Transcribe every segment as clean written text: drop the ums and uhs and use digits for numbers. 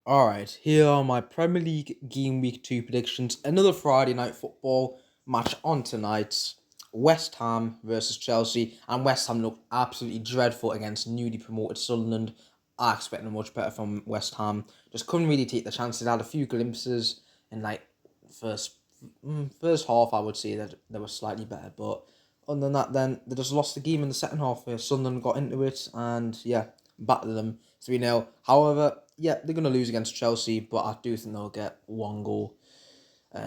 Alright, here are my Premier League Game Week 2 predictions. Another Friday night football match on tonight. West Ham versus Chelsea. And West Ham looked absolutely dreadful against newly promoted Sunderland. I expected much better from West Ham. Just couldn't really take the chances. Had a few glimpses in first first half. I would say that they were slightly better. But other than that, then they just lost the game in the second half where Sunderland got into it and battered them 3-0. However, they're going to lose against Chelsea, but I do think they'll get one goal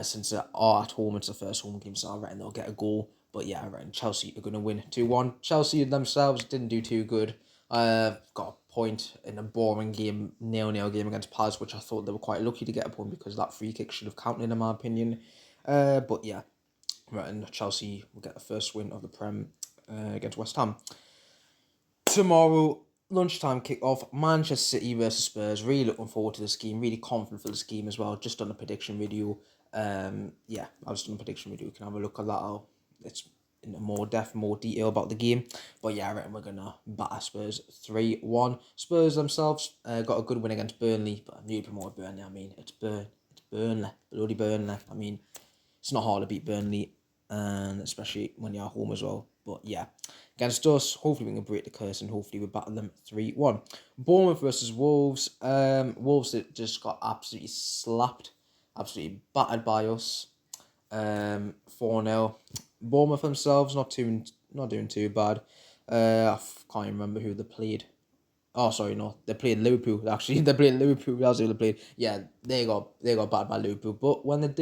since they are at home. It's the first home game, so I reckon they'll get a goal. But I reckon Chelsea are going to win 2-1. Chelsea themselves didn't do too good. Got a point in a boring game, 0-0 game against Palace, which I thought they were quite lucky to get a point because that free kick should have counted in my opinion. But reckon Chelsea will get the first win of the Prem against West Ham. Tomorrow, lunchtime kick-off, Manchester City versus Spurs. Really looking forward to this game. Really confident for this game as well. Just done a prediction video. I was done a prediction video. You can have a look at that. It's in more depth, more detail about the game. But I reckon we're going to batter Spurs 3-1. Spurs themselves got a good win against Burnley. But newly promoted Burnley, it's Burnley. Bloody Burnley. It's not hard to beat Burnley, and especially when you're at home as well. But against us, hopefully we can break the curse and hopefully we battle them 3-1. Bournemouth versus Wolves. Wolves that just got absolutely slapped, absolutely battered by us. 4-0. Bournemouth themselves not doing too bad. I can't even remember who they played. Oh, sorry, no. They played Liverpool, actually. They played Liverpool. That's who they played. Yeah, they got battered by Liverpool. But when it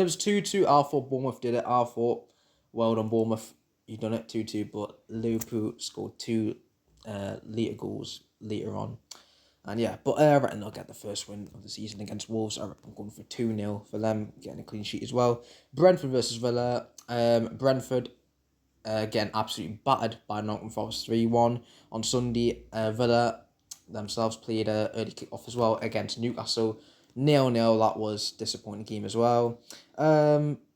was 2-2, I thought Bournemouth did it. I thought, well done, Bournemouth. You done it 2-2. But Liverpool scored two later goals later on. And I reckon they'll get the first win of the season against Wolves. I reckon I'm going for 2-0 for them, getting a clean sheet as well. Brentford versus Villa. Brentford again, absolutely battered by Nottingham Forest 3-1 on Sunday. Villa themselves played a early kick-off as well against Newcastle. 0-0, that was a disappointing game as well.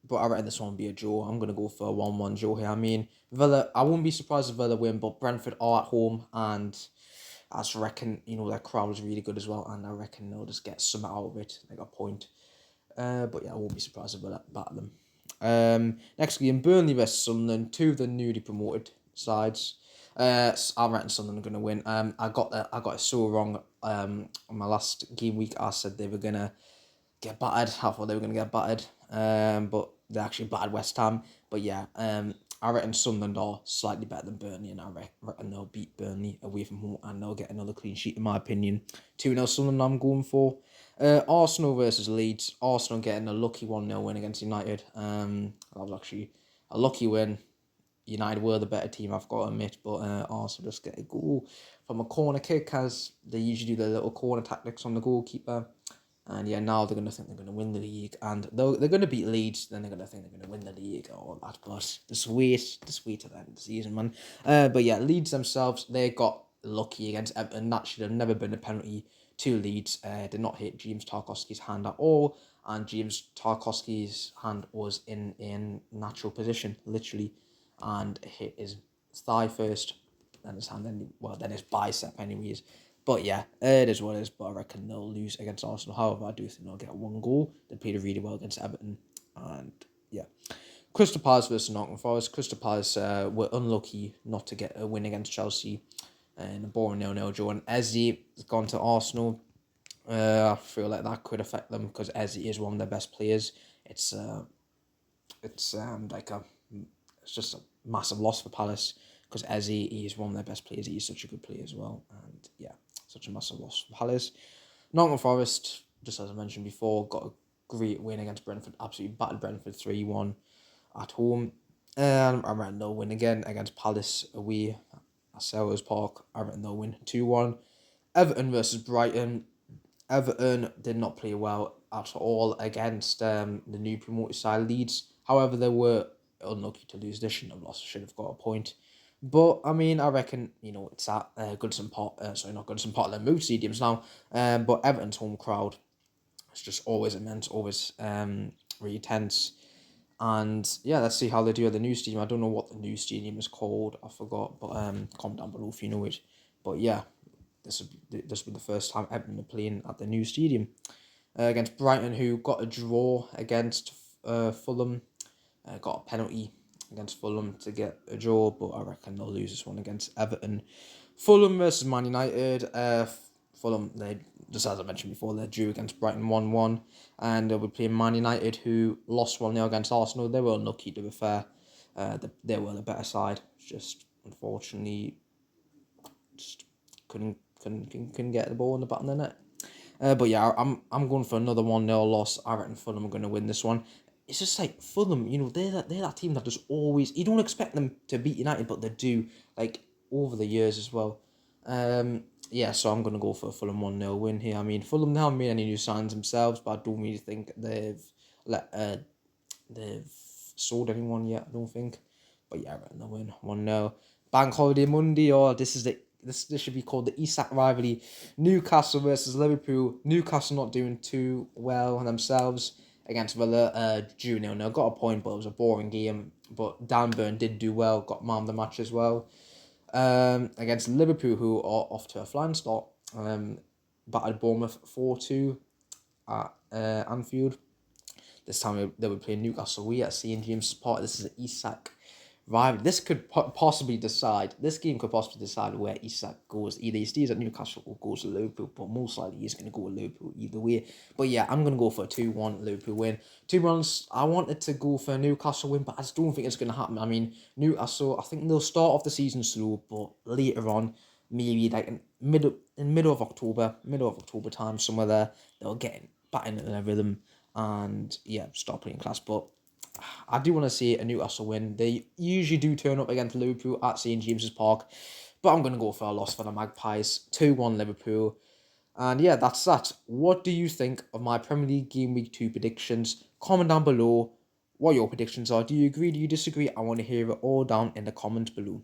But I reckon this one will be a draw. I'm going to go for a 1-1 draw here. Villa, I wouldn't be surprised if Villa win, but Brentford are at home and I just reckon, their crowd is really good as well, and I reckon they'll just get some out of it, like a point. I won't be surprised if Villa batter them. Next game, Burnley versus Sunderland, two of the newly promoted sides. I reckon Sunderland are going to win. I got it so wrong. On my last game week, I said they were gonna get battered. I thought they were gonna get battered. But they actually battered West Ham. But I reckon Sunderland are slightly better than Burnley, and I reckon they'll beat Burnley away from home, and they'll get another clean sheet in my opinion. 2-0 Sunderland I'm going for. Arsenal versus Leeds. Arsenal getting a lucky 1-0 win against United. That was actually a lucky win. United were the better team, I've got to admit, but Arsenal just get a goal from a corner kick, as they usually do their little corner tactics on the goalkeeper. And now they're going to think they're going to win the league, and they're going to beat Leeds, then they're going to think they're going to win the league, all that, but just wait to the end of the season, man. Leeds themselves, they got lucky against Everton. That should have never been a penalty to Leeds. Did not hit James Tarkowski's hand at all, and James Tarkowski's hand was in natural position, literally, and hit his thigh first, then his hand, then his bicep anyways. But it is what it is. But I reckon they'll lose against Arsenal. However, I do think they'll get one goal. They played really well against Everton. And Crystal Palace versus Nottingham Forest. Crystal Palace were unlucky not to get a win against Chelsea in a boring 0-0 draw. And Eze has gone to Arsenal. I feel like that could affect them because Eze is one of their best players. It's just a massive loss for Palace because Eze, he is one of their best players. He is such a good player as well. And such a massive loss for Palace. Nottingham Forest, just as I mentioned before, got a great win against Brentford. Absolutely battered Brentford 3-1 at home. And I reckon they'll win again against Palace away at Selhurst Park. I reckon they'll win 2-1. Everton versus Brighton. Everton did not play well at all against the new promoted side Leeds. However, they were unlucky to lose. They shouldn't have lost. Should have got a point. But I reckon it's at Goodison Park. Not Goodison Park. They're moved stadiums now. But Everton's home crowd, it's just always immense, always really tense. And let's see how they do at the new stadium. I don't know what the new stadium is called. I forgot. But comment down below if you know it. But this will be the first time Everton are playing at the new stadium. Against Brighton, who got a draw against Fulham, got a penalty against Fulham to get a draw, but I reckon they'll lose this one against Everton. Fulham versus Man United. Fulham, they just as I mentioned before, they drew against Brighton 1-1, and they'll be playing Man United, who lost 1-0 against Arsenal. They were unlucky, to be fair. They were the better side. Just unfortunately, just couldn't get the ball in the back of the net. But yeah, I'm going for another 1-0 loss. I reckon Fulham are going to win this one. It's just like Fulham, they're that team that just always, you don't expect them to beat United, but they do, like, over the years as well. Yeah, so I'm going to go for a Fulham 1-0 win here. I mean, Fulham, they haven't made any new signs themselves, but I don't really think they've sold anyone yet, I don't think. But yeah, I reckon they'll win 1-0. Bank Holiday Monday, or this should be called the Isak rivalry. Newcastle versus Liverpool. Newcastle not doing too well themselves against Villa. Drew 0-0. Got a point, but it was a boring game. But Dan Burn did do well. Got man of the match as well. Against Liverpool, who are off to a flying start. Battered Bournemouth 4-2 at Anfield. This time they were playing Newcastle away at St James's Park. This is an Isak rivalry. This could possibly decide. This game could possibly decide where Isak goes. Either he stays at Newcastle or goes to Liverpool. But most likely he's going to go with Liverpool either way. But yeah, I'm going to go for a 2-1 Liverpool win. To be honest, I wanted to go for a Newcastle win, but I just don't think it's going to happen. I mean, Newcastle, I think they'll start off the season slow, but later on, maybe like in middle of October time, somewhere there, they'll get back into their rhythm and yeah, start playing class. But I do want to see a Newcastle win. They usually do turn up against Liverpool at St James's Park, but I'm going to go for a loss for the Magpies. 2-1 Liverpool. And yeah, that's that. What do you think of my Premier League Game Week 2 predictions? Comment down below what your predictions are. Do you agree? Do you disagree? I want to hear it all down in the comments below.